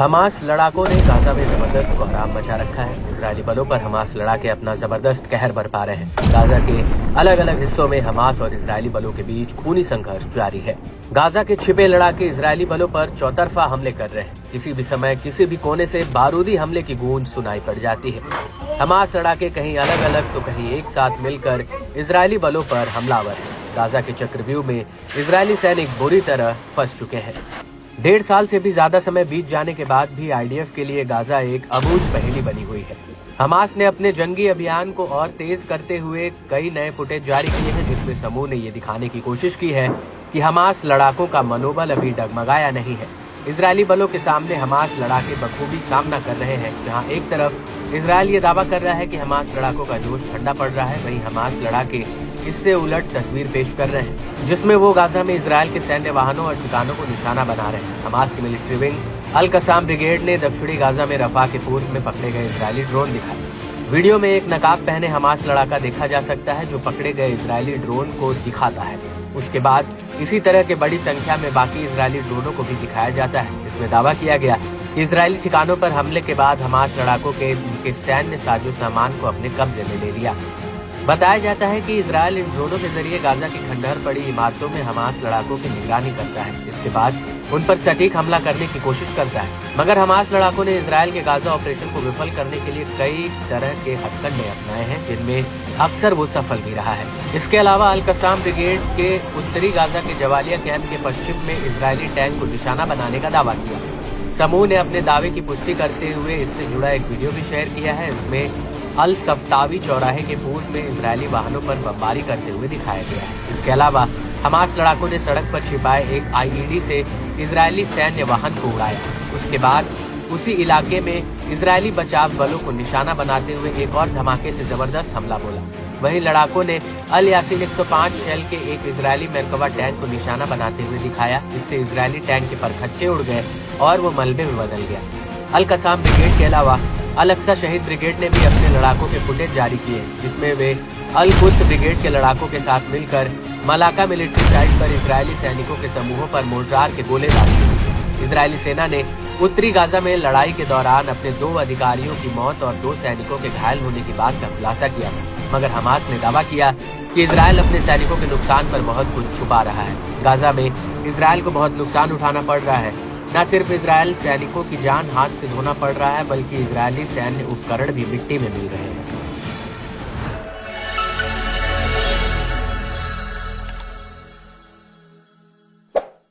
Hamas लड़ाकों ने Gaza में जबरदस्त कोहराम मचा रखा है। इजरायली बलों पर हमास लड़ाके अपना जबरदस्त कहर बरपा रहे हैं। गाजा के अलग अलग हिस्सों में हमास और इजरायली बलों के बीच खूनी संघर्ष जारी है। गाजा के छिपे लड़ाके इजरायली बलों पर चौतरफा हमले कर रहे हैं। किसी भी समय किसी भी कोने से बारूदी हमले की गूंज सुनाई पड़ जाती है। हमास लड़ाके कहीं अलग अलग तो कहीं एक साथ मिलकर इजरायली बलों पर हमलावर है। गाजा के चक्रव्यूह में इजरायली सैनिक बुरी तरह फंस चुके हैं। 1.5 साल से भी ज्यादा समय बीत जाने के बाद भी आईडीएफ के लिए गाजा एक अबूझ पहेली बनी हुई है। हमास ने अपने जंगी अभियान को और तेज करते हुए कई नए फुटेज जारी किए हैं, जिसमें समूह ने ये दिखाने की कोशिश की है कि हमास लड़ाकों का मनोबल अभी डगमगाया नहीं है। इजरायली बलों के सामने हमास लड़ाके बखूबी सामना कर रहे हैं। जहां एक तरफ इजरायल ये दावा कर रहा है कि हमास लड़ाकों का जोश ठंडा पड़ रहा है, वहीं हमास लड़ाके इससे उलट तस्वीर पेश कर रहे हैं, जिसमें वो गाजा में इजरायल के सैन्य वाहनों और ठिकानों को निशाना बना रहे हैं। हमास की मिलिट्री विंग अल कसाम ब्रिगेड ने दक्षिणी गाजा में रफा के पूर्व में पकड़े गए इजरायली ड्रोन दिखाए। वीडियो में एक नकाब पहने हमास लड़ाका देखा जा सकता है, जो पकड़े गए इजरायली ड्रोन को दिखाता है। उसके बाद इसी तरह के बड़ी संख्या में बाकी इजरायली ड्रोनों को भी दिखाया जाता है। इसमें दावा किया गया कि इजरायली ठिकानों पर हमले के बाद हमास लड़ाकों के उनके सैन्य साजो सामान को अपने कब्जे में ले लिया। बताया जाता है कि इजरायल इन ड्रोनों के जरिए गाजा की खंडहर पड़ी इमारतों में हमास लड़ाकों की निगरानी करता है। इसके बाद उन पर सटीक हमला करने की कोशिश करता है, मगर हमास लड़ाकों ने इजरायल के गाजा ऑपरेशन को विफल करने के लिए कई तरह के हथकंडे अपनाए हैं, जिनमें अक्सर वो सफल भी रहा है। इसके अलावा अल कसाम ब्रिगेड के उत्तरी गाजा के जवालिया कैंप के पश्चिम में इजरायली टैंक को निशाना बनाने का दावा किया। समूह ने अपने दावे की पुष्टि करते हुए इससे जुड़ा एक वीडियो भी शेयर किया है। इसमें अल सफ्तावी चौराहे के पूर्व में इजरायली वाहनों पर बमबारी करते हुए दिखाया गया है। इसके अलावा हमास लड़ाकों ने सड़क पर छिपाए एक आईईडी से इजरायली सैन्य वाहन को उड़ाया। उसके बाद उसी इलाके में इजरायली बचाव बलों को निशाना बनाते हुए एक और धमाके से जबरदस्त हमला बोला। वहीं लड़ाकों ने अल यासीन 105 शेल के एक इजरायली मेरकवा टैंक को निशाना बनाते हुए दिखाया। इससे इजरायली टैंक के परखच्चे उड़ गए और वो मलबे में बदल गया। अल कसाम ब्रिगेड के अलावा अल अक्सा शहीद ब्रिगेड ने भी अपने लड़ाकों के फुटेज जारी किए, जिसमें वे अल कुद्स ब्रिगेड के लड़ाकों के साथ मिलकर मलाका मिलिट्री साइट पर इजरायली सैनिकों के समूहों पर मोर्टार के गोले दागे। इजरायली सेना ने उत्तरी गाजा में लड़ाई के दौरान अपने 2 अधिकारियों की मौत और 2 सैनिकों के घायल होने की बात का खुलासा किया, मगर हमास ने दावा किया कि इजरायल अपने सैनिकों के नुकसान पर बहुत कुछ छुपा रहा है। गाजा में इजरायल को बहुत नुकसान उठाना पड़ रहा है। न सिर्फ इजरायल सैनिकों की जान हाथ से धोना पड़ रहा है, बल्कि इजरायली सैन्य उपकरण भी मिट्टी में मिल रहे हैं।